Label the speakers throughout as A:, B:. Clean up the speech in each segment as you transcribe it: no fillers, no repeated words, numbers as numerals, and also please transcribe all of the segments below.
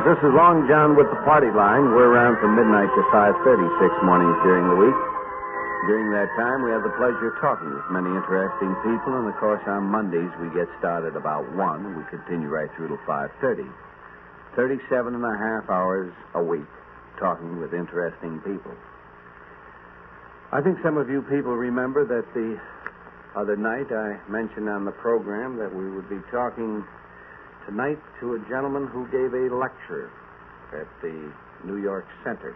A: This is Long John with the party line. We're around from midnight to 5:36 mornings during the week. During that time, we have the pleasure of talking with many interesting people, and, of course, on Mondays, we get started about 1, and we continue right through till 5:30. 37 and a half hours a week talking with interesting people. I think some of you people remember that the other night I mentioned on the program that we would be talking tonight to a gentleman who gave a lecture at the New York Center.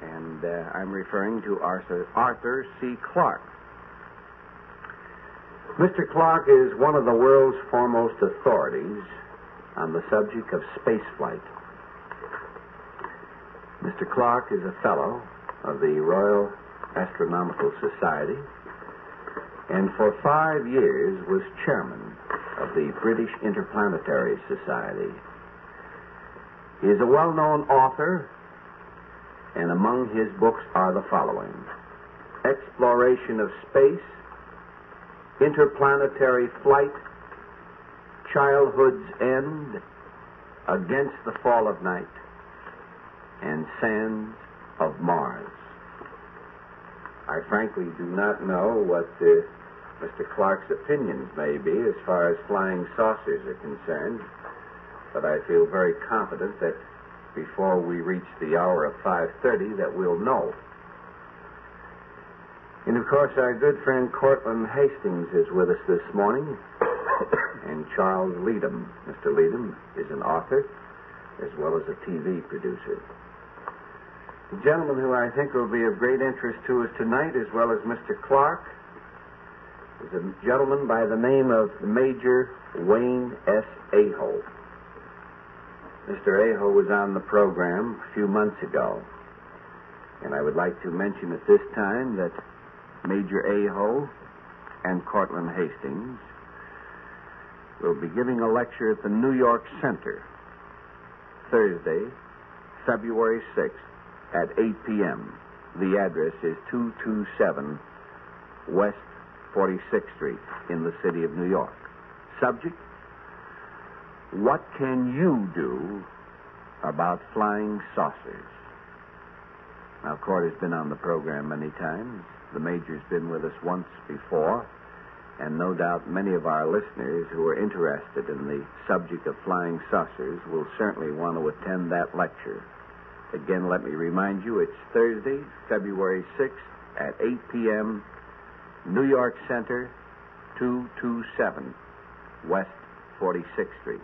A: And I'm referring to Arthur C. Clarke. Mr. Clarke is one of the world's foremost authorities on the subject of spaceflight. Mr. Clarke is a fellow of the Royal Astronomical Society, and for 5 years was chairman of the British Interplanetary Society. He is a well-known author, and among his books are the following: Exploration of Space, Interplanetary Flight, Childhood's End, Against the Fall of Night, and Sands of Mars. I frankly do not know what Mr. Clarke's opinions may be as far as flying saucers are concerned, but I feel very confident that before we reach the hour of 5:30 that we'll know. And, of course, our good friend Cortland Hastings is with us this morning, and Charles Leadham. Mr. Leadham is an author as well as a TV producer. The gentleman who I think will be of great interest to us tonight, as well as Mr. Clarke, is a gentleman by the name of Major Wayne S. Aho. Mr. Aho was on the program a few months ago, and I would like to mention at this time that Major Aho and Cortland Hastings will be giving a lecture at the New York Center Thursday, February 6th at 8 p.m. The address is 227 West 46th Street in the city of New York. Subject: what can you do about flying saucers? Now, Court has been on the program many times. The Major's been with us once before, and no doubt many of our listeners who are interested in the subject of flying saucers will certainly want to attend that lecture. Again, let me remind you, it's Thursday, February 6th at 8 p.m., New York Center, 227 West 46th Street.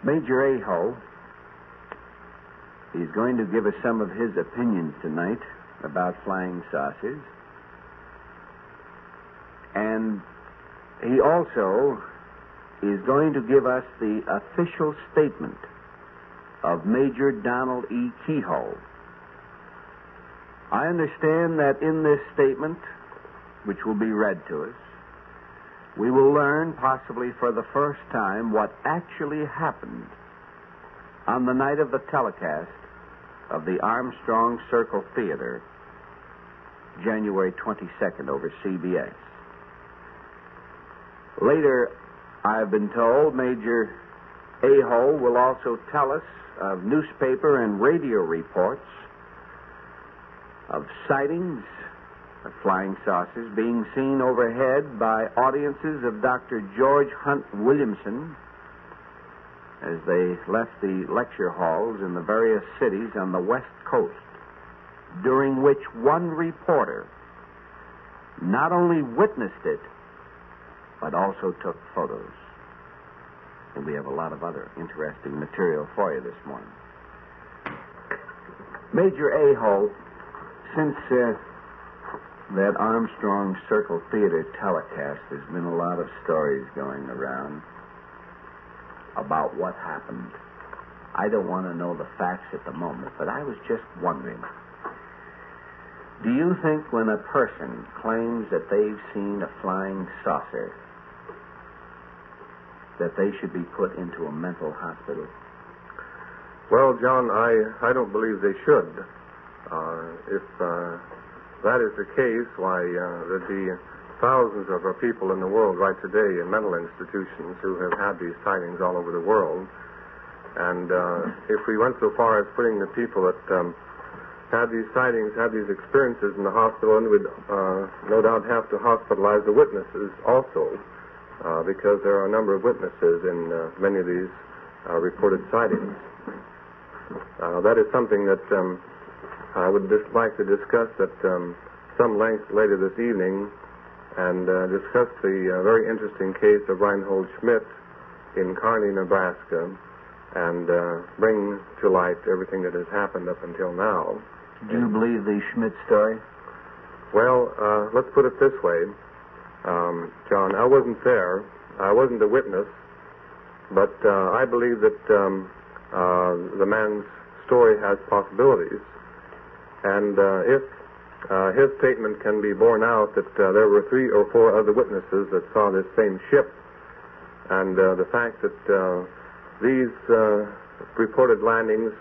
A: Major Aho is going to give us some of his opinions tonight about flying saucers. And he also is going to give us the official statement of Major Donald E. Kehoe. I understand that in this statement, which will be read to us, we will learn, possibly for the first time, what actually happened on the night of the telecast of the Armstrong Circle Theater, January 22nd, over CBS. Later, I've been told, Major Aho will also tell us of newspaper and radio reports of sightings of flying saucers being seen overhead by audiences of Dr. George Hunt Williamson as they left the lecture halls in the various cities on the West Coast, during which one reporter not only witnessed it, but also took photos. And we have a lot of other interesting material for you this morning. Major Aho, since that Armstrong Circle Theater telecast, there's been a lot of stories going around about what happened. I don't want to know the facts at the moment, but I was just wondering, do you think when a person claims that they've seen a flying saucer, that they should be put into a mental hospital?
B: Well, John, I don't believe they should. If that is the case, why, there'd be thousands of our people in the world right today in mental institutions who have had these sightings all over the world. And if we went so far as putting the people that had these sightings, had these experiences in the hospital, and we'd no doubt have to hospitalize the witnesses also, because there are a number of witnesses in many of these reported sightings. That is something that I would just like to discuss at some length later this evening, and discuss the very interesting case of Reinhold Schmidt in Kearney, Nebraska, and bring to light everything that has happened up until now.
A: Do you believe the Schmidt story?
B: Well, let's put it this way, John. I wasn't there. I wasn't a witness, but I believe that the man's story has possibilities. And if his statement can be borne out that there were 3 or 4 other witnesses that saw this same ship, and the fact that these reported landings,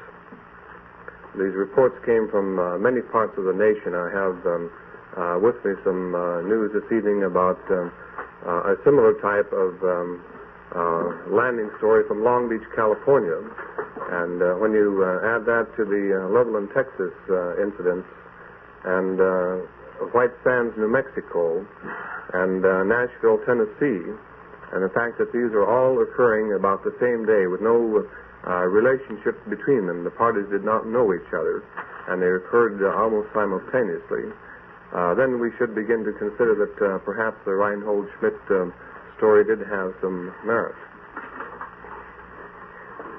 B: these reports came from many parts of the nation. I have with me some news this evening about a similar type of landing story from Long Beach, California. And when you add that to the Leveland, Texas incidents, and White Sands, New Mexico, and Nashville, Tennessee, and the fact that these are all occurring about the same day with no relationship between them. The parties did not know each other, and they occurred almost simultaneously. Then we should begin to consider that perhaps the Reinhold Schmidt story did have some merit.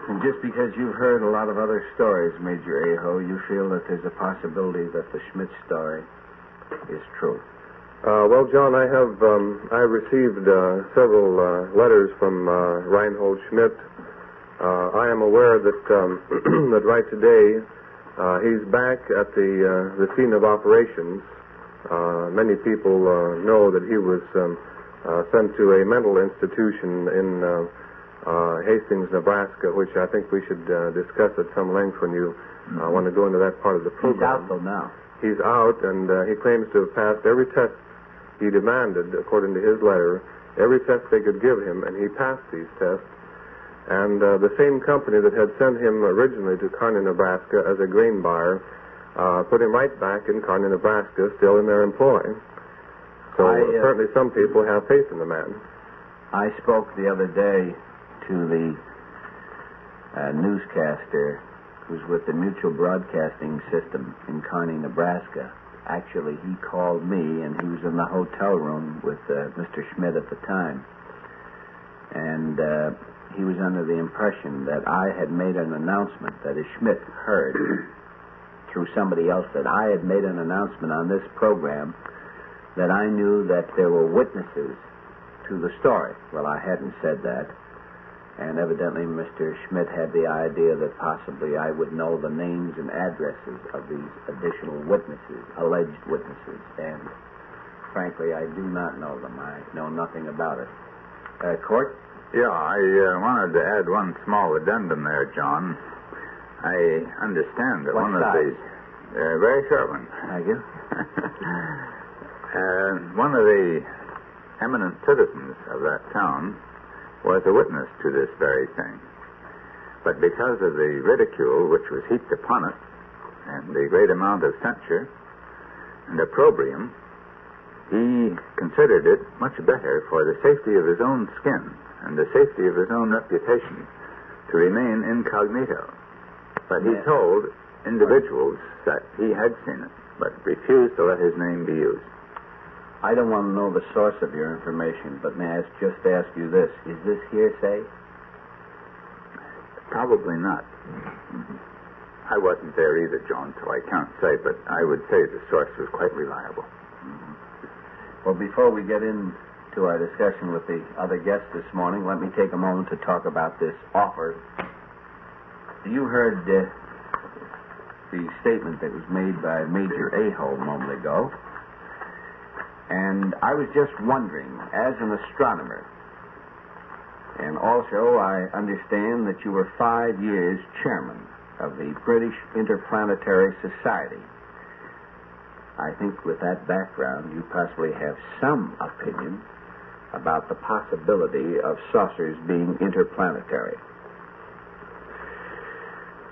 A: And just because you've heard a lot of other stories, Major Aho, you feel that there's a possibility that the Schmidt story is true?
B: Well, John, I received several letters from Reinhold Schmidt. I am aware that that right today he's back at the scene of operations. Many people know that he was sent to a mental institution in Hastings, Nebraska, which I think we should discuss at some length when you want to go into that part of the program.
A: He's out, though, now.
B: He's out, and he claims to have passed every test he demanded, according to his letter, every test they could give him, and he passed these tests. And the same company that had sent him originally to Kearney, Nebraska as a grain buyer put him right back in Kearney, Nebraska, still in their employ. So certainly some people have faith in the man.
A: I spoke the other day to the newscaster who's with the Mutual Broadcasting System in Kearney, Nebraska. Actually, he called me, and he was in the hotel room with Mr. Schmidt at the time. And he was under the impression that I had made an announcement that as Schmidt heard through somebody else that I had made an announcement on this program that I knew that there were witnesses to the story. Well, I hadn't said that. And evidently Mr. Schmidt had the idea that possibly I would know the names and addresses of these additional witnesses, alleged witnesses. And frankly, I do not know them. I know nothing about it. Court?
C: Yeah, I wanted to add one small addendum there, John. I understand that one of the... very short one.
A: Thank you.
C: One of the eminent citizens of that town was a witness to this very thing. But because of the ridicule which was heaped upon it, and the great amount of censure and opprobrium, he considered it much better for the safety of his own skin and the safety of his own reputation to remain incognito. But he told individuals that he had seen it, but refused to let his name be used.
A: I don't want to know the source of your information, but may I just ask you this. Is this hearsay?
C: Probably not. I wasn't there either, John, so I can't say, but I would say the source was quite reliable.
A: Well, before we get into our discussion with the other guests this morning, let me take a moment to talk about this offer. You heard the statement that was made by Major Aho a moment ago. And I was just wondering, as an astronomer, and also I understand that you were 5 years chairman of the British Interplanetary Society, I think with that background, you possibly have some opinion about the possibility of saucers being interplanetary.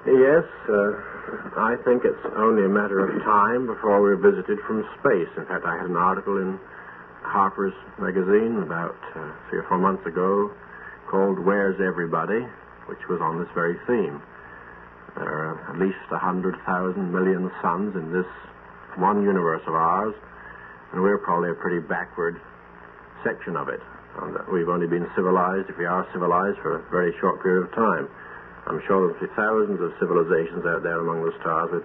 B: Yes, I think it's only a matter of time before we're visited from space. In fact, I had an article in Harper's Magazine about 3 or 4 months ago called Where's Everybody?, which was on this very theme. There are at least 100,000 million suns in this one universe of ours, and we're probably a pretty backward section of it. And we've only been civilized, if we are civilized, for a very short period of time. I'm sure there'll be thousands of civilizations out there among the stars with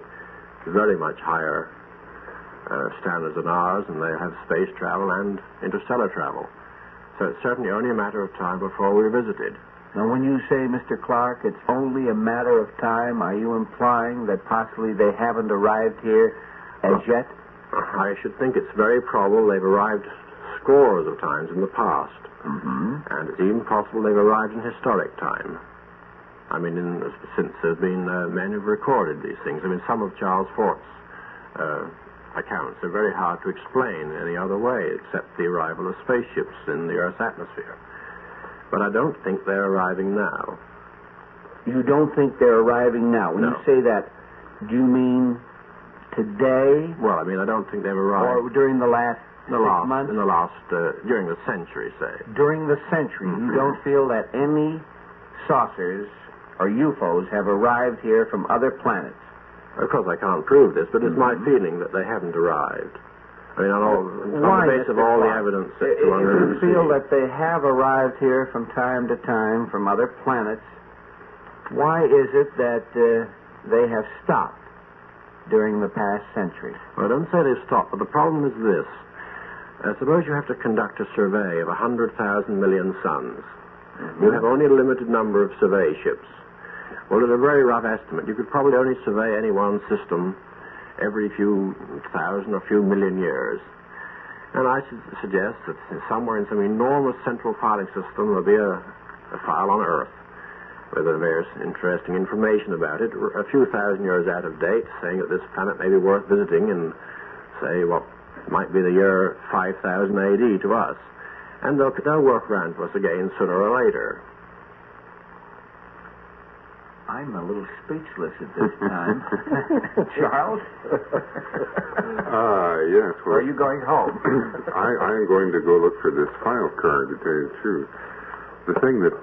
B: very much higher standards than ours, and they have space travel and interstellar travel. So it's certainly only a matter of time before we're visited.
A: Now, when you say, Mr. Clarke, it's only a matter of time, are you implying that possibly they haven't arrived here as yet?
B: I should think it's very probable they've arrived scores of times in the past.
A: Mm-hmm.
B: And it's even possible they've arrived in historic time. I mean, since there's been men who've recorded these things. I mean, some of Charles Fort's accounts are very hard to explain any other way except the arrival of spaceships in the Earth's atmosphere. But I don't think they're arriving now.
A: You don't think they're arriving now? When
B: No.
A: you say that, do you mean today?
B: Well, I mean, I don't think they've arrived.
A: Or during the last 6 months?
B: During the century, say.
A: During the century. You don't feel that any saucers or UFOs have arrived here from other planets?
B: Of course, I can't prove this, but it's my feeling that they haven't arrived. I mean, on the basis of all the evidence that
A: If you feel that they have arrived here from time to time from other planets, why is it that they have stopped during the past century?
B: Well, I don't say they've stopped, but the problem is this. Suppose you have to conduct a survey of 100,000 million suns. You have only a limited number of survey ships. Well, at a very rough estimate, you could probably only survey any one system every few thousand or few million years. And I suggest that somewhere in some enormous central filing system there'll be a file on Earth with various interesting information about it, a few thousand years out of date, saying that this planet may be worth visiting in, say, what might be the year 5000 AD to us. And they'll work around to us again sooner or later.
A: I'm a little speechless at this time. Charles?
D: Yes. Well,
A: Are you going home?
D: I'm going to go look for this file card, to tell you the truth. The thing that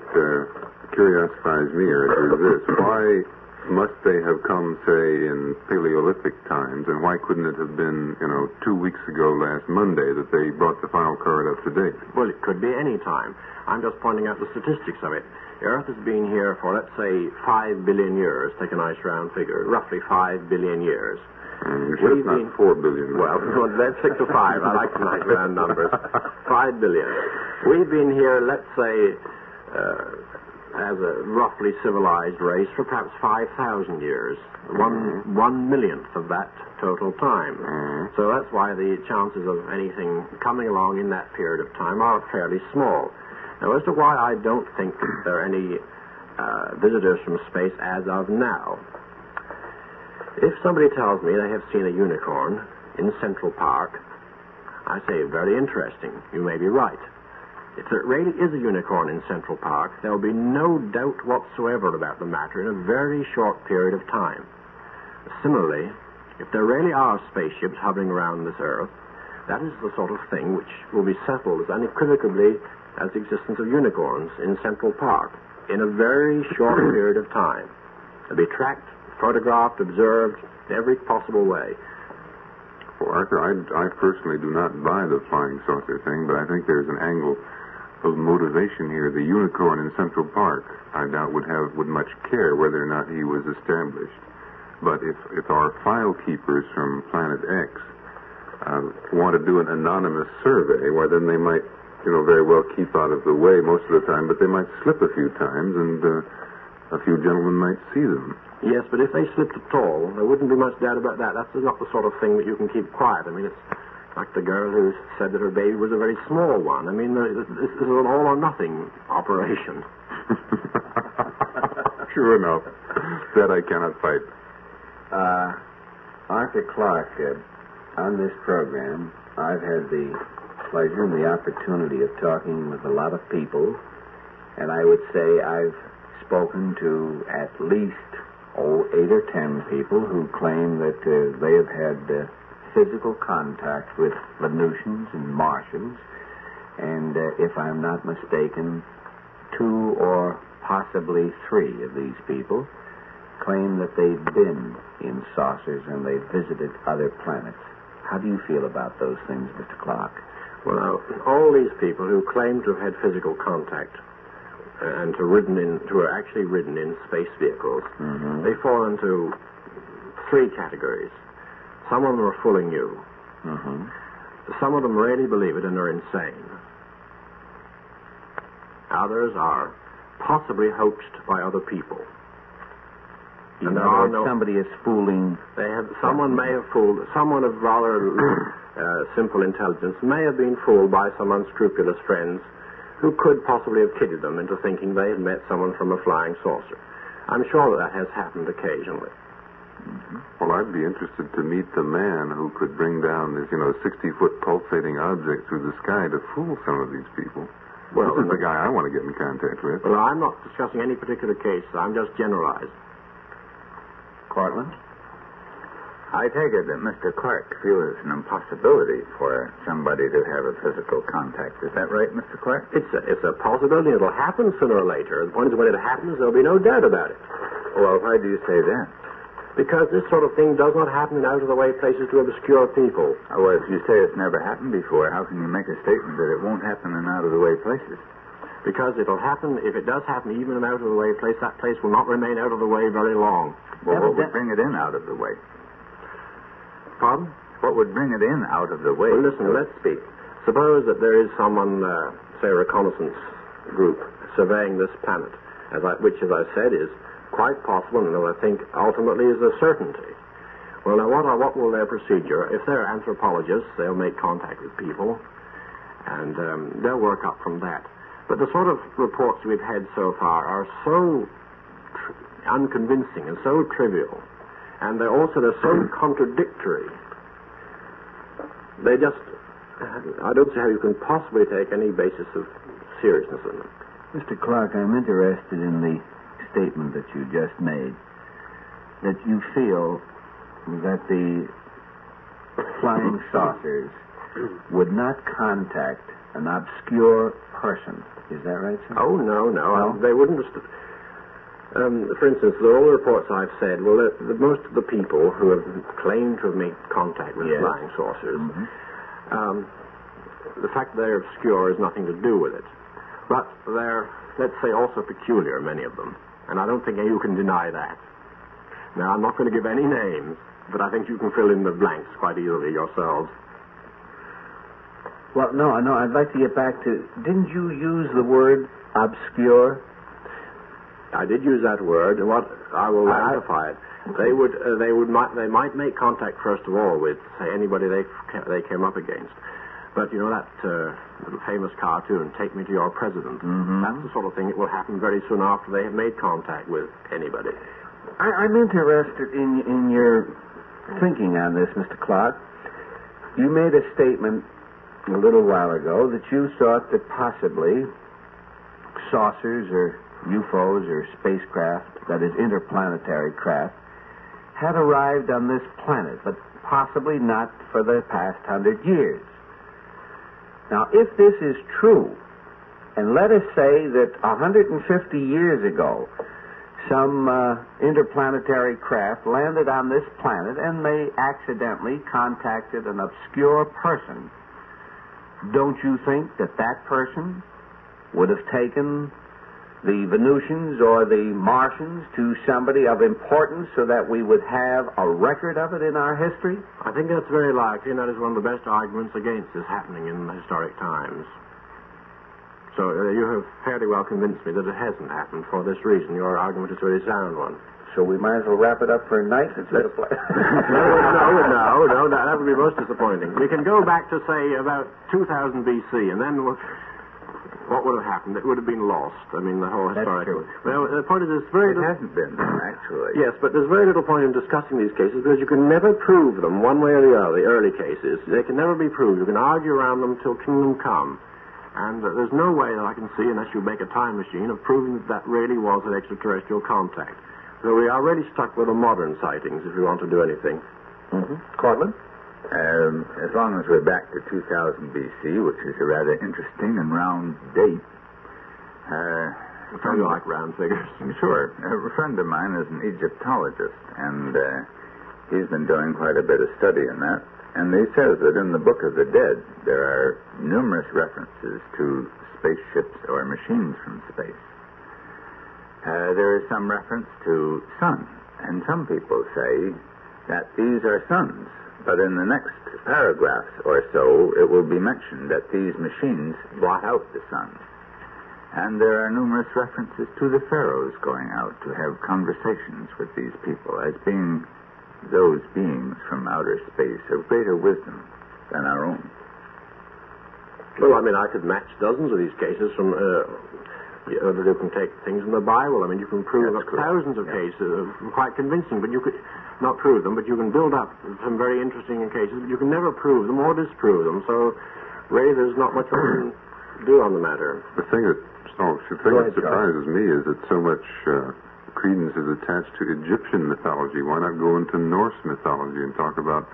D: curiosifies me is this. Why must they have come, say, in Paleolithic times, and why couldn't it have been, 2 weeks ago last Monday that they brought the file card up to date?
B: Well, it could be any time. I'm just pointing out the statistics of it. The Earth has been here for, let's say, 5 billion years. Take a nice round figure. Roughly 5 billion years.
D: You sure it's not 4 billion?
B: Well, let's stick to 5. I like the nice round numbers. 5 billion. We've been here, let's say, as a roughly civilized race for perhaps 5,000 years. One millionth of that total time. So that's why the chances of anything coming along in that period of time are fairly small. Now, as to why I don't think there are any visitors from space as of now, if somebody tells me they have seen a unicorn in Central Park, I say, very interesting. You may be right. If there really is a unicorn in Central Park, there will be no doubt whatsoever about the matter in a very short period of time. Similarly, if there really are spaceships hovering around this Earth, that is the sort of thing which will be settled as unequivocally as the existence of unicorns in Central Park in a very short period of time. They'll be tracked, photographed, observed in every possible way.
D: Well, Arthur, I personally do not buy the flying saucer thing, but I think there's an angle of motivation here. The unicorn in Central Park, I doubt would much care whether or not he was established. But if our file keepers from Planet X want to do an anonymous survey, well, then they might, very well keep out of the way most of the time, but they might slip a few times, and a few gentlemen might see them.
B: Yes, but if they slipped at all, there wouldn't be much doubt about that. That's not the sort of thing that you can keep quiet. I mean, it's like the girl who said that her baby was a very small one. I mean, this is an all-or-nothing operation.
D: True enough. That I cannot fight.
A: Arthur Clarke, on this program, I've had the pleasure and the opportunity of talking with a lot of people, and I would say I've spoken to at least 8 or 10 people who claim that they have had physical contact with Venusians and Martians, and if I'm not mistaken, 2 or possibly 3 of these people claim that they've been in saucers and they've visited other planets. How do you feel about those things, Mr. Clarke?
E: Well, now, all these people who claim to have had physical contact and who are actually ridden in space vehicles, they fall into 3 categories. Some of them are fooling you. Some of them really believe it and are insane. Others are possibly hoaxed by other people.
A: And there are somebody is fooling.
E: Someone may have fooled. Someone of rather simple intelligence may have been fooled by some unscrupulous friends who could possibly have kidded them into thinking they had met someone from a flying saucer. I'm sure that has happened occasionally.
D: Well, I'd be interested to meet the man who could bring down this, 60-foot pulsating object through the sky to fool some of these people. Well, this is the guy I want to get in contact with.
E: Well, I'm not discussing any particular case. I'm just generalizing.
A: Cortland?
C: I take it that Mr. Clarke feels it's an impossibility for somebody to have a physical contact. Is that right, Mr. Clarke?
E: It's a possibility. It'll happen sooner or later. The point is, when it happens, there'll be no doubt about it.
C: Well, why do you say that?
E: Because this sort of thing does not happen in out-of-the-way places to obscure people.
C: Well, if you say it's never happened before, how can you make a statement that it won't happen in out-of-the-way places?
E: Because it'll happen, if it does happen even in an out-of-the-way place, that place will not remain out of the way very long.
C: Well, what would bring it in out of the way?
E: Pardon?
C: What would bring it in out of the way?
E: Well, listen, let's speak. Suppose that there is someone, say a reconnaissance group, surveying this planet, which, as I said, is quite possible, and I think ultimately is a certainty. Well, now, what will their procedure? If they're anthropologists, they'll make contact with people, and they'll work up from that. But the sort of reports we've had so far are so unconvincing and so trivial, and they're so contradictory. I don't see how you can possibly take any basis of seriousness in them.
A: Mr. Clarke, I'm interested in the statement that you just made, that you feel that the flying saucers would not contact an obscure person. Is that right, sir?
E: Oh, no. They wouldn't. For instance, all the reports I've said, most of the people who have claimed to have made contact with flying saucers, the fact that they're obscure has nothing to do with it. But they're, let's say, also peculiar, many of them. And I don't think you can deny that. Now, I'm not going to give any names, but I think you can fill in the blanks quite easily yourselves.
A: Well, no, I'd like to get back to, didn't you use the word obscure?
E: I did use that word, and I will amplify it. They might make contact first of all with, say, anybody they came up against. But you know that little famous cartoon, "Take Me to Your President." That's the sort of thing that will happen very soon after they have made contact with anybody.
A: I'm interested in your thinking on this, Mr. Clarke. You made a statement a little while ago that you thought that possibly saucers or UFOs or spacecraft, that is interplanetary craft, had arrived on this planet, but possibly not for the past 100 years. Now, if this is true, and let us say that 150 years ago, some interplanetary craft landed on this planet and they accidentally contacted an obscure person, don't you think that that person would have taken the Venusians or the Martians to somebody of importance so that we would have a record of it in our history?
E: I think that's very likely, and that is one of the best arguments against this happening in historic times. So you have fairly well convinced me that it hasn't happened for this reason. Your argument is a very sound one.
A: So we might as well wrap it up for a night instead of play.
E: No, that would be most disappointing. We can go back to, say, about 2000 BC, and then what would have happened? It would have been lost. I mean, the whole
C: That's
E: historical...
C: true.
E: Well, the point is there's very
C: It
E: little...
C: hasn't been, actually.
E: Yes, but there's very little point in discussing these cases because you can never prove them one way or the other, the early cases. They can never be proved. You can argue around them till kingdom come. And there's no way that I can see, unless you make a time machine, of proving that really was an extraterrestrial contact. So we are really stuck with the modern sightings if we want to do anything.
A: Mm-hmm. Cortland?
C: As long as we're back to 2000 B.C., which is a rather interesting and round date.
E: How do you like round figures?
C: Sure. A friend of mine is an Egyptologist, and he's been doing quite a bit of study in that. And he says that in the Book of the Dead, there are numerous references to spaceships or machines from space. There is some reference to sun, and some people say that these are suns. But in the next paragraph or so, it will be mentioned that these machines blot out the sun. And there are numerous references to the pharaohs going out to have conversations with these people as being those beings from outer space of greater wisdom than our own.
E: Well, I mean, I could match dozens of these cases from... you can take things in the Bible. I mean, you can prove up thousands of cases, quite convincing, but you could not prove them, but you can build up some very interesting cases, but you can never prove them or disprove them. So, really, there's not much we can do on the matter.
D: The thing that surprises me is that so much credence is attached to Egyptian mythology. Why not go into Norse mythology and talk about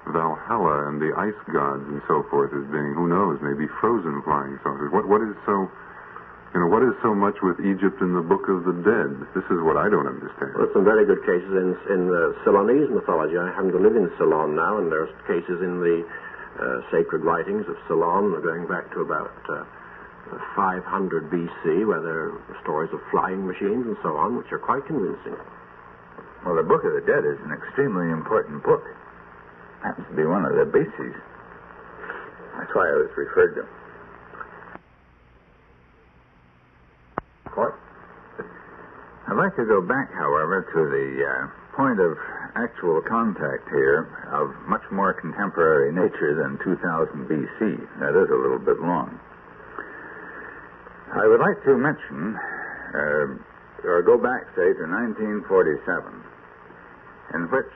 D: Valhalla and the ice gods and so forth as being, who knows, maybe frozen flying saucers? What is so... what is so much with Egypt in the Book of the Dead? This is what I don't understand.
E: Well, there's some very good cases in Ceylonese mythology. I happen to live in Ceylon now, and there's cases in the sacred writings of Ceylon going back to about 500 B.C., where there are stories of flying machines and so on, which are quite convincing.
C: Well, the Book of the Dead is an extremely important book. Happens to be one of the bases. That's why I was referred to. I'd like to go back, however, to the point of actual contact here of much more contemporary nature than 2000 B.C. That is a little bit long. I would like to mention, or go back, say, to 1947, in which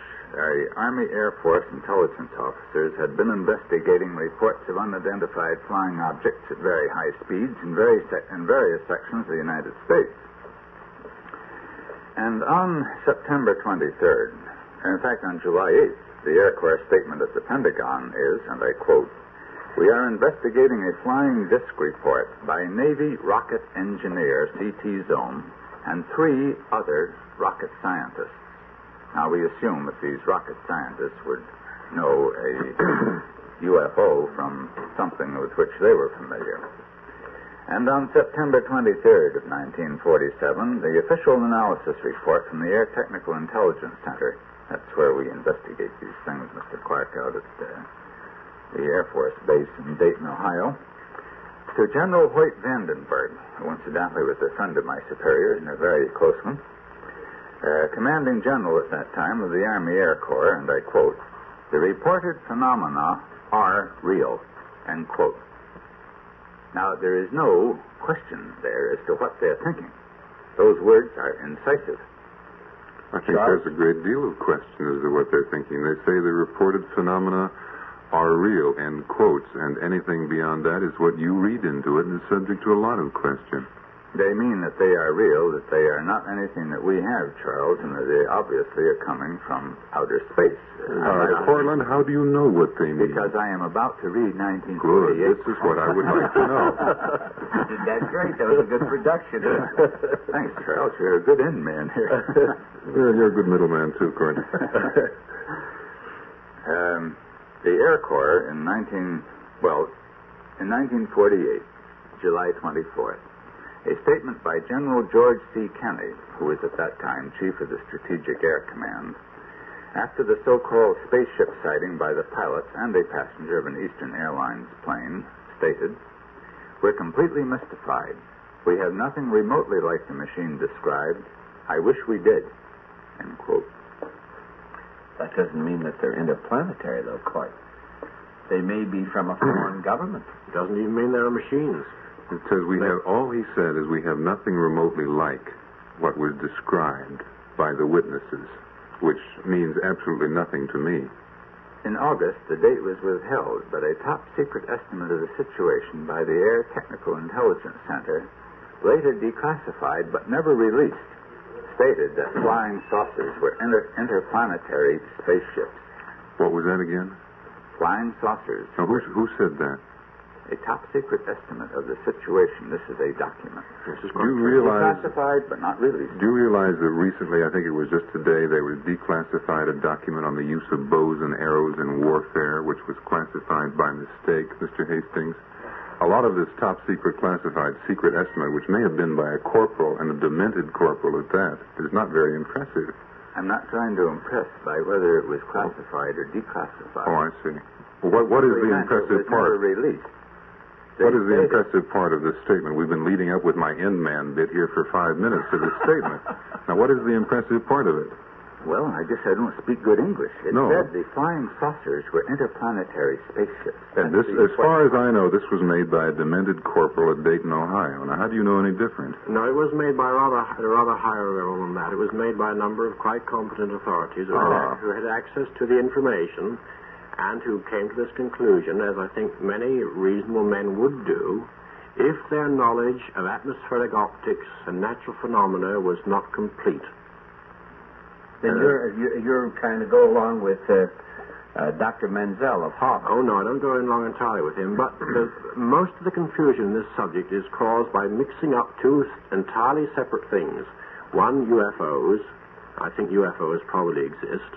C: Army Air Force intelligence officers had been investigating reports of unidentified flying objects at very high speeds in various sections of the United States. And on September 23rd, in fact on July 8th, the Air Corps statement at the Pentagon is, and I quote, "We are investigating a flying disc report by Navy rocket engineer C.T. Zone and 3 other rocket scientists." Now, we assume that these rocket scientists would know a UFO from something with which they were familiar. And on September 23rd of 1947, the official analysis report from the Air Technical Intelligence Center, that's where we investigate these things, Mr. Clarke, out at the Air Force Base in Dayton, Ohio, to General Hoyt Vandenberg, who incidentally was a friend of my superior and a very close one, commanding general at that time of the Army Air Corps, and I quote, "The reported phenomena are real," end quote. Now, there is no question there as to what they're thinking. Those words are incisive.
D: I think there's a great deal of question as to what they're thinking. They say the reported phenomena are real, end quotes, and anything beyond that is what you read into it and is subject to a lot of question.
C: They mean that they are real, that they are not anything that we have, Charles, and that they obviously are coming from outer space.
D: Cortland, how do you know what they mean?
C: Because I am about to read 1948.
D: Good. This is what I would like to know.
C: You did that great. That was a good production. Thanks, Charles. You're a good end man here.
D: You're a good middleman, too, Cortland.
C: The Air Corps in 1948, July 24th, a statement by General George C. Kenney, who was at that time chief of the Strategic Air Command, after the so-called spaceship sighting by the pilots and a passenger of an Eastern Airlines plane, stated, "We're completely mystified. We have nothing remotely like the machine described. I wish we did," end quote.
A: That doesn't mean that they're interplanetary, though, quite. They may be from a foreign government.
E: It doesn't even mean they're machines.
D: It says all he said is we have nothing remotely like what was described by the witnesses, which means absolutely nothing to me.
C: In August, the date was withheld, but a top-secret estimate of the situation by the Air Technical Intelligence Center, later declassified but never released, stated that flying saucers were interplanetary spaceships.
D: What was that again?
C: Flying saucers.
D: Now, who said that?
C: A top-secret estimate of the situation. This is a document.
D: Do you realize...
C: Declassified, but not released.
D: Do you realize that recently, I think it was just today, they were declassified a document on the use of bows and arrows in warfare, which was classified by mistake, Mr. Hastings? A lot of this top-secret classified secret estimate, which may have been by a corporal, and a demented corporal at that, is not very impressive.
C: I'm not trying to impress by whether it was classified or declassified.
D: Oh, I see. Well, what is the impressive part?
C: Never released.
D: What is the impressive part of this statement? We've been leading up with my end man bit here for 5 minutes to this statement. Now, what is the impressive part of it?
C: Well, I guess I don't speak good English. It said the flying saucers were interplanetary spaceships.
D: And this, as far as I know, this was made by a demented corporal at Dayton, Ohio. Now, how do you know any different?
E: No, it was made by a rather higher level than that. It was made by a number of quite competent authorities who had access to the information and who came to this conclusion, as I think many reasonable men would do, if their knowledge of atmospheric optics and natural phenomena was not complete.
A: Then you're kind of go along with Dr. Menzel of Harvard.
E: Oh, no, I don't go along entirely with him, but most of the confusion in this subject is caused by mixing up two entirely separate things. One, UFOs. I think UFOs probably exist.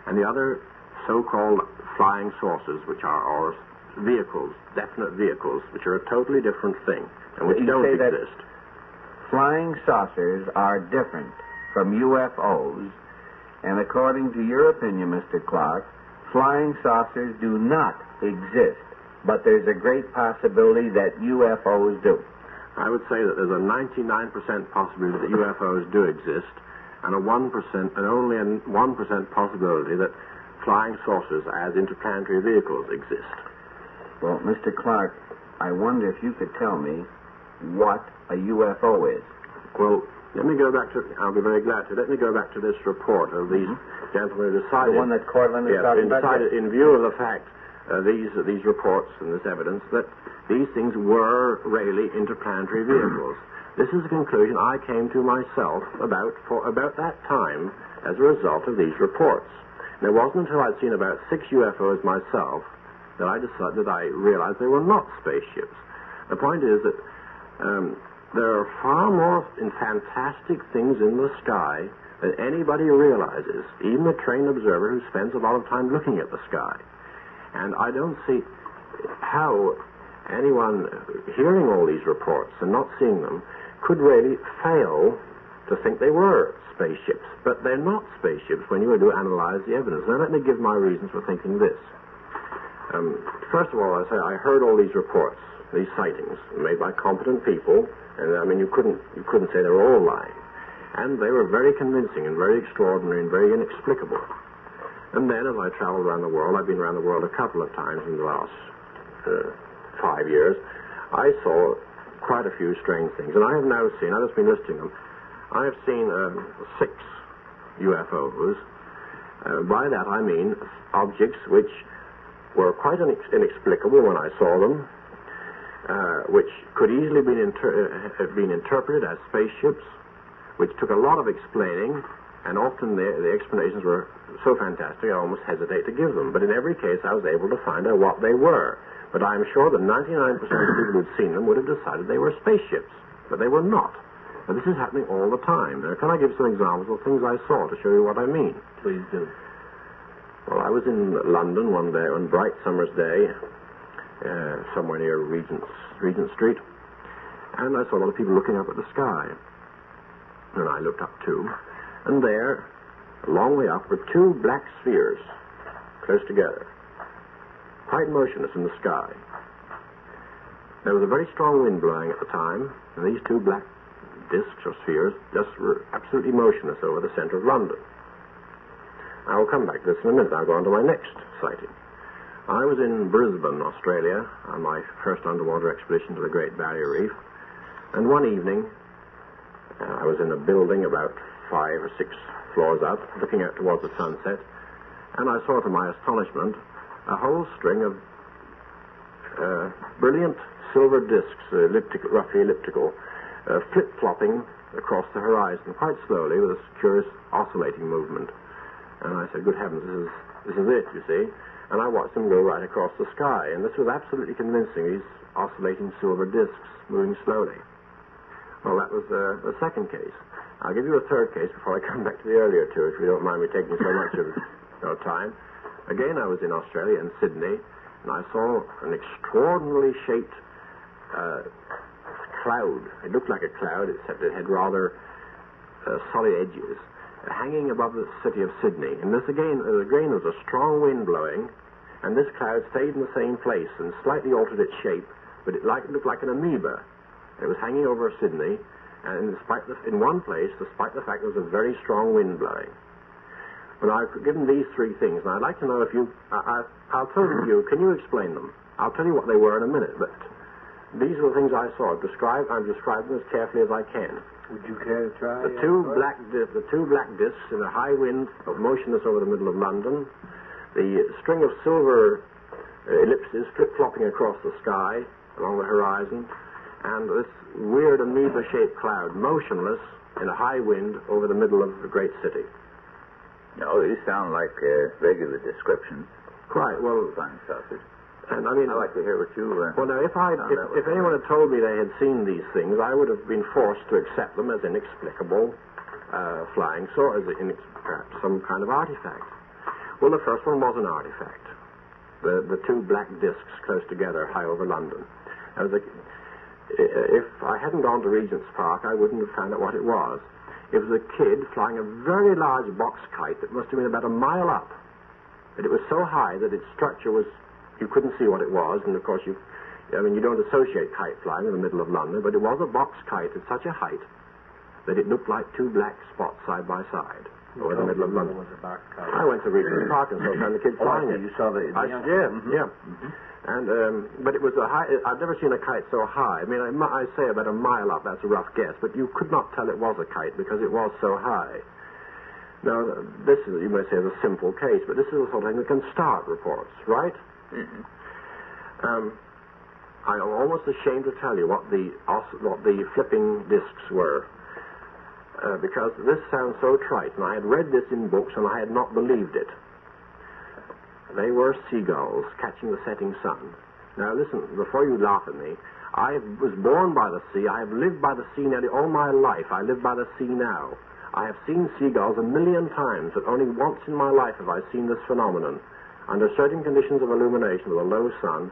E: And the other, so-called flying saucers, which are vehicles, definite vehicles, which are a totally different thing, and which don't exist.
A: Flying saucers are different from UFOs, and according to your opinion, Mr. Clarke, flying saucers do not exist, but there's a great possibility that UFOs do.
E: I would say that there's a 99% possibility that UFOs do exist, and only a 1% possibility that flying saucers as interplanetary vehicles exist.
A: Well, Mr. Clarke, I wonder if you could tell me what a UFO is.
E: Well, let me go back to, I'll be very glad to, let me go back to this report of these gentlemen who decided...
A: The one that Cortland is talking about?
E: Decided, in view of the fact, these reports and this evidence, that these things were really interplanetary vehicles. This is a conclusion I came to myself about that time as a result of these reports. And it wasn't until I'd seen about 6 UFOs myself that I realized they were not spaceships. The point is that there are far more fantastic things in the sky than anybody realizes, even a trained observer who spends a lot of time looking at the sky. And I don't see how anyone hearing all these reports and not seeing them could really fail to think they were spaceships. But they're not spaceships when you do analyze the evidence. Now, let me give my reasons for thinking this. First of all, I say I heard all these reports, these sightings, made by competent people, and I mean you couldn't say they were all lying, and they were very convincing and very extraordinary and very inexplicable. And then, as I traveled around the world, I've been around the world a couple of times in the last 5 years, I saw quite a few strange things, and I have now seen, I've just been listing them, I have seen 6 UFOs. By that I mean objects which were quite inexplicable when I saw them, which could easily have been interpreted as spaceships, which took a lot of explaining, and often the explanations were so fantastic I almost hesitate to give them. But in every case I was able to find out what they were. But I'm sure that 99% of the people who'd seen them would have decided they were spaceships, but they were not. Now, this is happening all the time. Now, can I give some examples of things I saw to show you what I mean?
A: Please do.
E: Well, I was in London one day, one bright summer's day, somewhere near Regent Street, and I saw a lot of people looking up at the sky. And I looked up too, and there, a long way up, were 2 black spheres, close together, quite motionless in the sky. There was a very strong wind blowing at the time, and these 2 black discs or spheres just were absolutely motionless over the center of London. I will come back to this in a minute. I'll go on to my next sighting. I was in Brisbane, Australia, on my first underwater expedition to the Great Barrier Reef. And one evening, I was in a building about 5 or 6 floors up, looking out towards the sunset, and I saw, to my astonishment, a whole string of brilliant silver discs, roughly elliptical, flip-flopping across the horizon quite slowly with a curious oscillating movement. And I said, good heavens, this is it, you see. And I watched them go right across the sky, and this was absolutely convincing, these oscillating silver discs moving slowly. Well, that was the second case. I'll give you a third case before I come back to the earlier two, if you don't mind me taking so much of your time. Again, I was in Australia, in Sydney, and I saw an extraordinarily shaped cloud. It looked like a cloud, except it had rather solid edges, hanging above the city of Sydney. And this again was a strong wind blowing, and this cloud stayed in the same place and slightly altered its shape, but it looked like an amoeba. It was hanging over Sydney, and in one place, despite the fact there was a very strong wind blowing. But I've given these three things, and I'd like to know if I'll tell you, can you explain them? I'll tell you what they were in a minute, but these are the things I saw. I've described them as carefully as I can.
A: Would you care to try?
E: The two black discs in a high wind, motionless over the middle of London. The string of silver ellipses flip-flopping across the sky along the horizon, and this weird amoeba-shaped cloud, motionless in a high wind over the middle of the great city.
C: No, these sound like regular descriptions.
E: Quite well.
C: Flying saucers.
E: And I mean,
C: I'd like to hear what you.
E: Well, now, if anyone had told me they had seen these things, I would have been forced to accept them as inexplicable flying saucers, perhaps some kind of artifact. Well, the first one was an artifact. The two black discs close together, high over London. If I hadn't gone to Regent's Park, I wouldn't have found out what it was. It was a kid flying a very large box kite that must have been about a mile up. But it was so high that its structure was, you couldn't see what it was, and of course you don't associate kite flying in the middle of London, but it was a box kite at such a height that it looked like two black spots side by side over the middle of London. I went to Regent's Park and saw some of the kids flying it.
A: You saw the...
E: Yeah. Mm-hmm. And, but it was I've never seen a kite so high. I mean, I say about a mile up, that's a rough guess, but you could not tell it was a kite because it was so high. Now, this is, you may say, is a simple case, but this is the sort of thing that can start reports, right? Mm-hmm. I'm almost ashamed to tell you what the flipping discs were, because this sounds so trite, and I had read this in books and I had not believed it. They were seagulls catching the setting sun. Now, listen, before you laugh at me, I was born by the sea. I have lived by the sea nearly all my life. I live by the sea now. I have seen seagulls 1,000,000 times, but only once in my life have I seen this phenomenon. Under certain conditions of illumination with a low sun,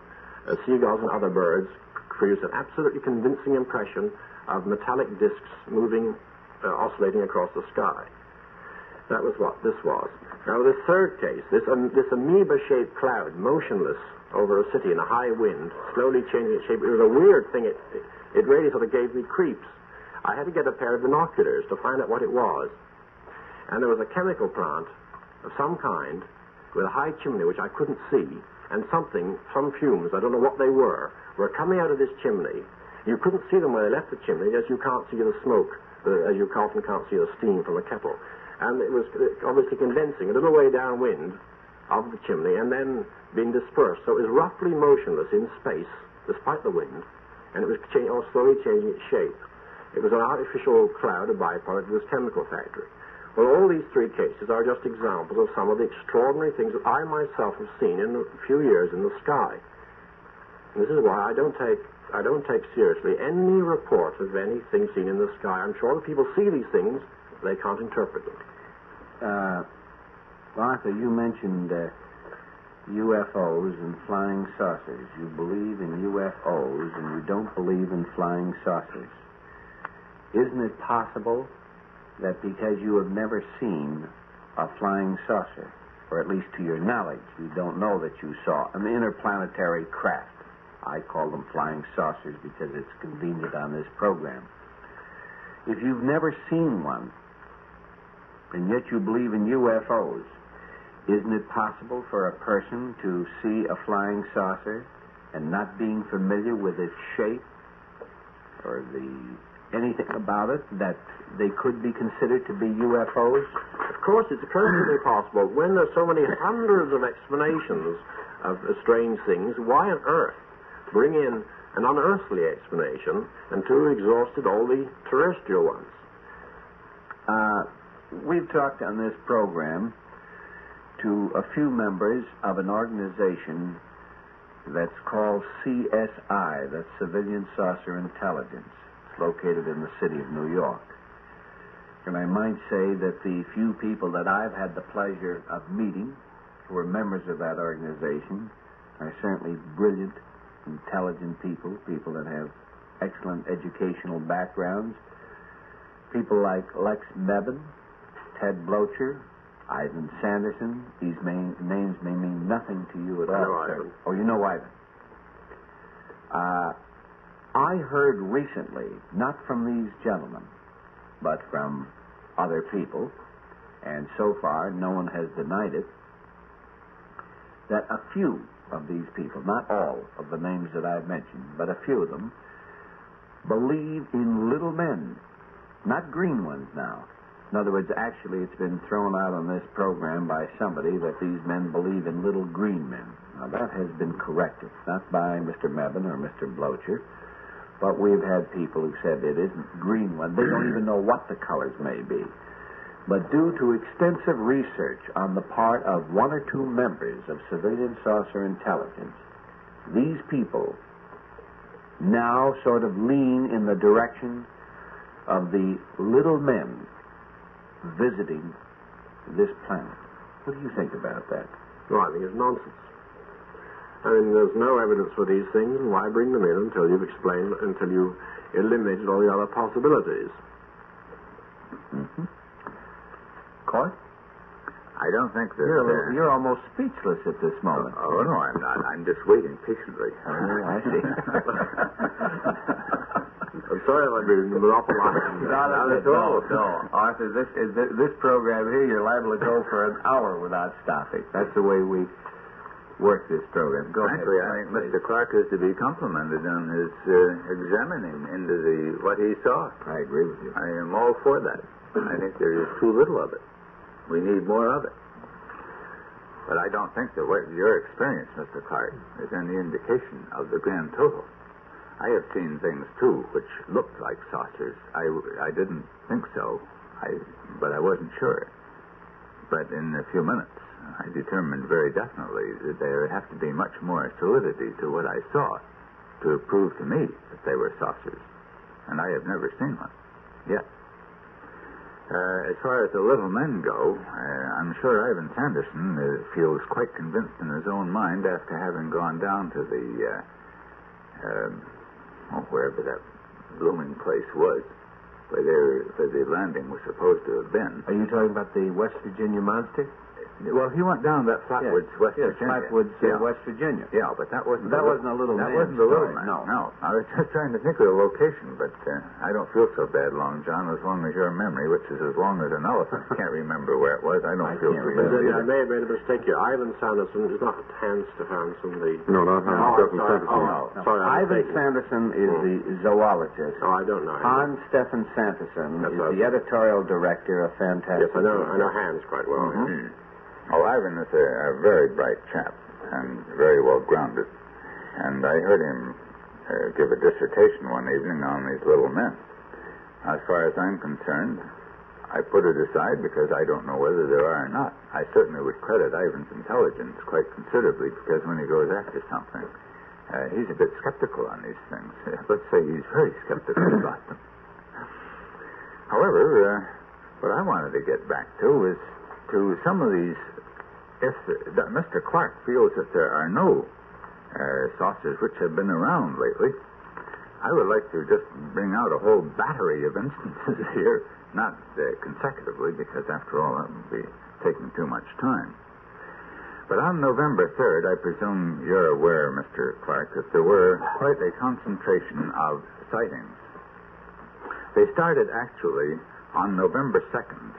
E: seagulls and other birds produce an absolutely convincing impression of metallic discs moving, oscillating across the sky. That was what this was. Now, this third case, this amoeba-shaped cloud, motionless over a city in a high wind, slowly changing its shape. It was a weird thing. It really sort of gave me creeps. I had to get a pair of binoculars to find out what it was. And there was a chemical plant of some kind with a high chimney, which I couldn't see, and some fumes, I don't know what they were coming out of this chimney. You couldn't see them when they left the chimney, as you can't see the smoke, as you often can't see the steam from a kettle. And it was obviously condensing a little way downwind of the chimney and then being dispersed. So it was roughly motionless in space, despite the wind, and it was slowly changing its shape. It was an artificial cloud, a byproduct of this chemical factory. Well, all these three cases are just examples of some of the extraordinary things that I myself have seen in a few years in the sky. And this is why I don't take seriously any report of anything seen in the sky. I'm sure that people see these things, they can't interpret them.
A: Arthur, you mentioned UFOs and flying saucers. You believe in UFOs and you don't believe in flying saucers. Isn't it possible that because you have never seen a flying saucer, or at least to your knowledge, you don't know that you saw an interplanetary craft? I call them flying saucers because it's convenient on this program. If you've never seen one, and yet you believe in UFOs, Isn't it possible for a person to see a flying saucer and not being familiar with its shape or anything about it, that they could be considered to be UFOs?
E: Of course, it's perfectly possible. When there's so many hundreds of explanations of strange things, why on earth bring in an unearthly explanation until we've exhausted all the terrestrial ones?
A: We've talked on this program to a few members of an organization that's called CSI, that's Civilian Saucer Intelligence. It's located in the city of New York. And I might say that the few people that I've had the pleasure of meeting who are members of that organization are certainly brilliant, intelligent people, people that have excellent educational backgrounds, people like Lex Mebane, Ted Blocher, Ivan Sanderson. These names may mean nothing to you at all, sir.
E: Ivan.
A: Oh, you know Ivan. I heard recently, not from these gentlemen, but from other people, and so far no one has denied it, that a few of these people, not all of the names that I've mentioned, but a few of them, believe in little men, not green ones now. In other words, actually it's been thrown out on this program by somebody that these men believe in little green men. Now that has been corrected, not by Mr. Mebane or Mr. Blocher, but we've had people who said it isn't green one. They don't even know what the colors may be. But due to extensive research on the part of one or two members of Civilian Saucer Intelligence, these people now sort of lean in the direction of the little men visiting this planet. What do you think about that?
E: Well, I think it's nonsense. I mean, there's no evidence for these things, and why bring them in until you've explained, until you've eliminated all the other possibilities?
A: Mm-hmm. Court?
C: I don't think that...
A: You're almost speechless at this moment.
C: Oh, no, I'm not. I'm just waiting patiently.
A: I see.
E: I'm sorry if I've been monopolizing.
A: Not at all. No. Arthur, this program here, you're liable to go for an hour without stopping. That's the way we work this program. Go ahead.
C: Frankly, I think Mr. Clarke is to be complimented on his examining into what he saw.
A: I agree with you.
C: I am all for that. I think there is too little of it. We need more of it. But I don't think that what your experience, Mr. Clarke, is any indication of the grand total. I have seen things, too, which looked like saucers. I didn't think so, but I wasn't sure. But in a few minutes, I determined very definitely that there would have to be much more solidity to what I saw to prove to me that they were saucers. And I have never seen one yet. As far as the little men go, I'm sure Ivan Sanderson feels quite convinced in his own mind after having gone down to the, wherever that blooming place was, where the landing was supposed to have been.
A: Are you talking about the West Virginia monster?
C: Well, he went down that Flatwoods, West Virginia.
A: Flatwoods, West Virginia.
C: Yeah, but that wasn't
A: a little man.
C: That wasn't a little man.
A: No.
C: I was just trying to think of the location, but I don't feel so bad, Long John, as long as your memory, which is as long as an elephant, can't remember where it was. I don't feel so bad.
E: I may have made a mistake here. Ivan Sanderson is not Hans Stefansson, the...
D: No, not Hans Stefansson.
E: No. Sorry,
A: Ivan Sanderson is the zoologist.
E: Oh, I don't know him.
A: Hans Stefan Sanderson is the editorial director of Fantastic.
E: Yes, I know Hans quite well.
A: Mm-hmm.
C: Oh, Ivan is a very bright chap and very well grounded. And I heard him give a dissertation one evening on these little men. As far as I'm concerned, I put it aside because I don't know whether there are or not. I certainly would credit Ivan's intelligence quite considerably because when he goes after something, he's a bit skeptical on these things. Let's say he's very skeptical about them. However, what I wanted to get back to is to some of these. If Mr. Clarke feels that there are no saucers which have been around lately, I would like to just bring out a whole battery of instances here, not consecutively, because after all that would be taking too much time. But on November 3rd, I presume you're aware, Mr. Clarke, that there were quite a concentration of sightings. They started actually on November 2nd.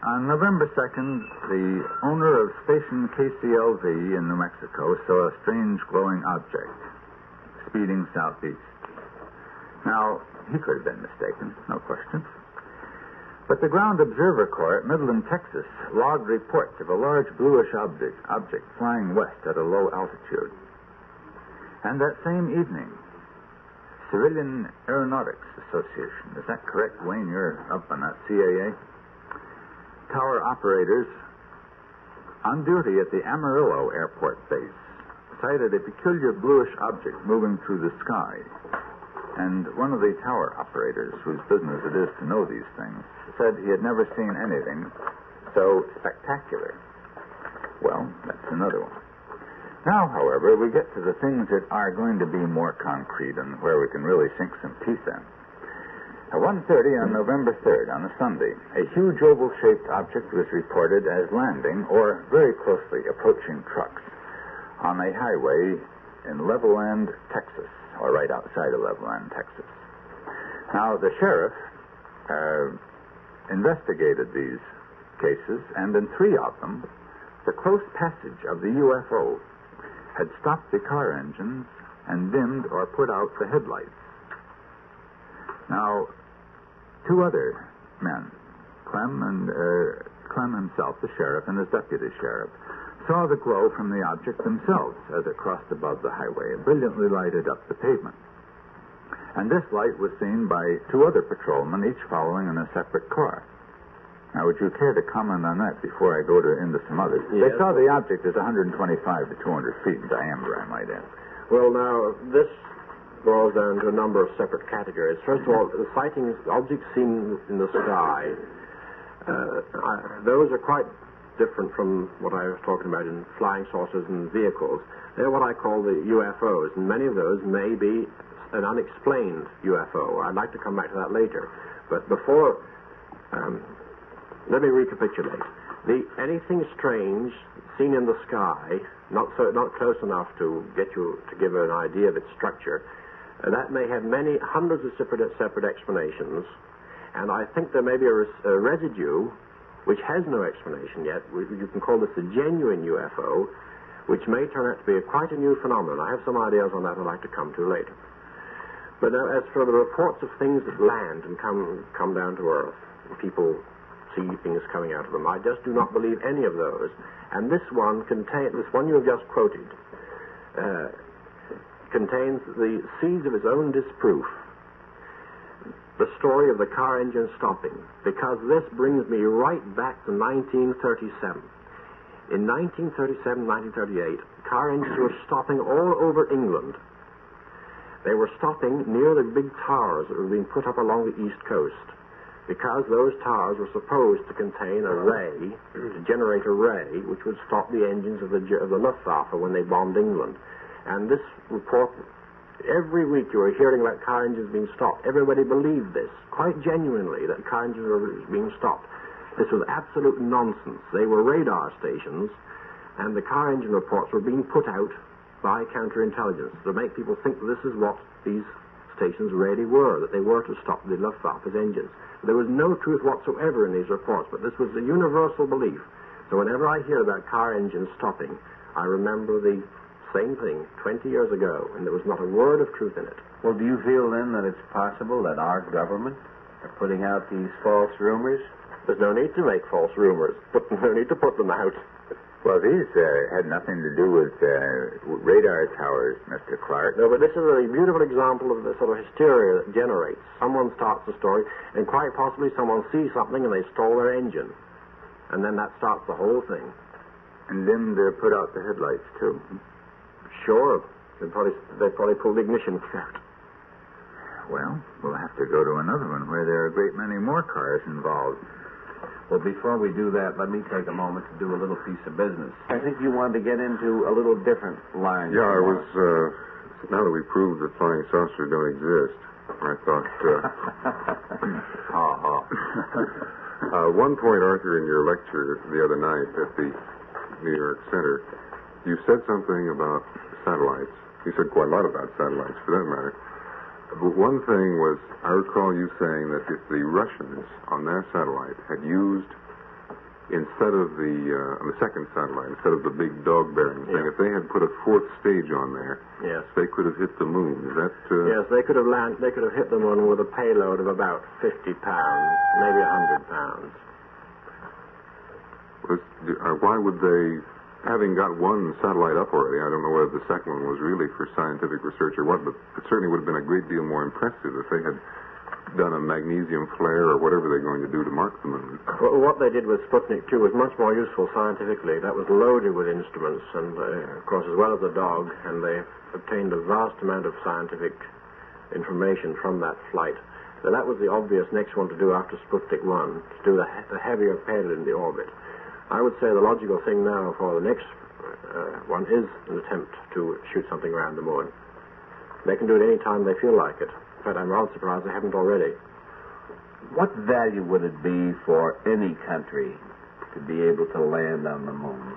C: On November 2nd, the owner of station KCLV in New Mexico saw a strange glowing object speeding southeast. Now, he could have been mistaken, no question. But the Ground Observer Corps at Leveland, Texas, logged reports of a large bluish object flying west at a low altitude. And that same evening, Civilian Aeronautics Association, is that correct, Wayne? You're up on that CAA? Tower operators on duty at the Amarillo Airport base sighted a peculiar bluish object moving through the sky. And one of the tower operators, whose business it is to know these things, said he had never seen anything so spectacular. Well, that's another one. Now, however, we get to the things that are going to be more concrete and where we can really sink some teeth in. At 1:30 on November 3rd, on a Sunday, a huge oval-shaped object was reported as landing, or very closely approaching trucks, on a highway in Leveland, Texas, or right outside of Leveland, Texas. Now, the sheriff investigated these cases, and in 3 of them, the close passage of the UFO had stopped the car engines and dimmed or put out the headlights. Now, 2 other men, Clem himself, the sheriff, and his deputy sheriff, saw the glow from the object themselves as it crossed above the highway and brilliantly lighted up the pavement. And this light was seen by 2 other patrolmen, each following in a separate car. Now, would you care to comment on that before I go into some others?
E: Yes.
C: They saw the object as 125 to 200 feet in diameter, I might add.
E: Well, now, this boils down to a number of separate categories. First of all, the sightings, objects seen in the sky, those are quite different from what I was talking about in flying saucers and vehicles. They're what I call the UFOs, and many of those may be an unexplained UFO. I'd like to come back to that later. But before, let me recapitulate. Anything strange seen in the sky, not close enough to get you to give an idea of its structure, that may have many hundreds of separate explanations, and I think there may be a residue which has no explanation yet. You can call this a genuine UFO, which may turn out to be quite a new phenomenon. I have some ideas on that I'd like to come to later. But now, as for the reports of things that land and come down to Earth, people see things coming out of them, I just do not believe any of those. And this one you have just quoted, contains the seeds of its own disproof. The story of the car engine stopping, because this brings me right back to 1937. In 1937, 1938, car engines were stopping all over England. They were stopping near the big towers that were being put up along the east coast, because those towers were supposed to contain a ray, to generate a ray, which would stop the engines of the Luftwaffe when they bombed England. And this report, every week you were hearing about car engines being stopped. Everybody believed this, quite genuinely, that car engines were being stopped. This was absolute nonsense. They were radar stations, and the car engine reports were being put out by counterintelligence to make people think that this is what these stations really were, that they were to stop the Luftwaffe's engines. There was no truth whatsoever in these reports, but this was a universal belief. So whenever I hear about car engines stopping, I remember the same thing 20 years ago, and there was not a word of truth in it.
A: Well, do you feel then that it's possible that our government are putting out these false rumors?
E: There's no need to make false rumors, but no need to put them out.
C: Well, these had nothing to do with radar towers, Mr. Clarke.
E: No, but this is a beautiful example of the sort of hysteria that generates. Someone starts a story, and quite possibly someone sees something and they stole their engine. And then that starts the whole thing.
C: And then they put out the headlights, too.
E: Sure. They probably pulled the ignition out.
C: Well, we'll have to go to another one where there are a great many more cars involved.
A: Well, before we do that, let me take a moment to do a little piece of business. I think you wanted to get into a little different line.
D: Yeah, I was, now that we proved that flying saucers don't exist, I thought, one point, Arthur, in your lecture the other night at the New York Center, you said something about satellites. You said quite a lot about satellites, for that matter. But one thing was, I recall you saying that if the Russians on their satellite had used instead of on the second satellite, instead of the big dog-bearing thing,
E: Yeah.
D: if they had put a fourth stage on there,
E: Yes.
D: they could have hit the moon. Is that...
E: Yes, they could have hit the moon with a payload of about 50 pounds, maybe 100 pounds.
D: Why would they, having got one satellite up already, I don't know whether the second one was really for scientific research or what, but it certainly would have been a great deal more impressive if they had done a magnesium flare or whatever they're going to do to mark the moon.
E: Well, what they did with Sputnik 2 was much more useful scientifically. That was loaded with instruments, and of course, as well as the dog, and they obtained a vast amount of scientific information from that flight. So that was the obvious next one to do after Sputnik 1, to do the heavier payload in the orbit. I would say the logical thing now for the next one is an attempt to shoot something around the moon. They can do it any time they feel like it. In fact, I'm rather surprised they haven't already.
A: What value would it be for any country to be able to land on the moon?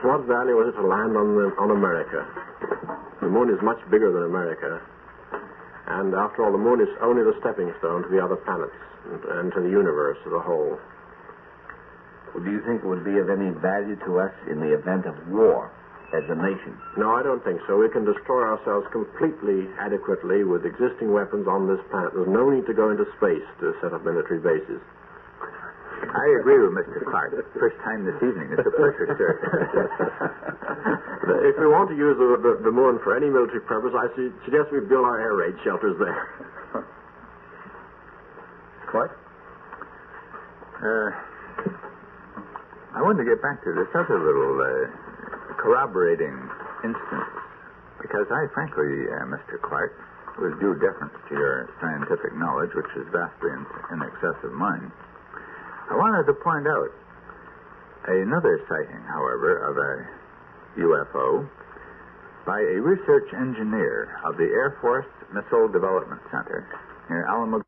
E: What value is it to land on America? The moon is much bigger than America. And after all, the moon is only the stepping stone to the other planets and to the universe as a whole.
A: Well, do you think it would be of any value to us in the event of war as a nation?
E: No, I don't think so. We can destroy ourselves completely adequately with existing weapons on this planet. There's no need to go into space to set up military bases.
C: I agree with Mr. Clarke. First time this evening. It's a pleasure, sir.
E: If we want to use the moon for any military purpose, I suggest we build our air raid shelters there.
C: What? I wanted to get back to this other little corroborating instance, because I frankly, Mr. Clarke, with due deference to your scientific knowledge, which is vastly in excess of mine, I wanted to point out another sighting, however, of a UFO by a research engineer of the Air Force Missile Development Center near Alamo.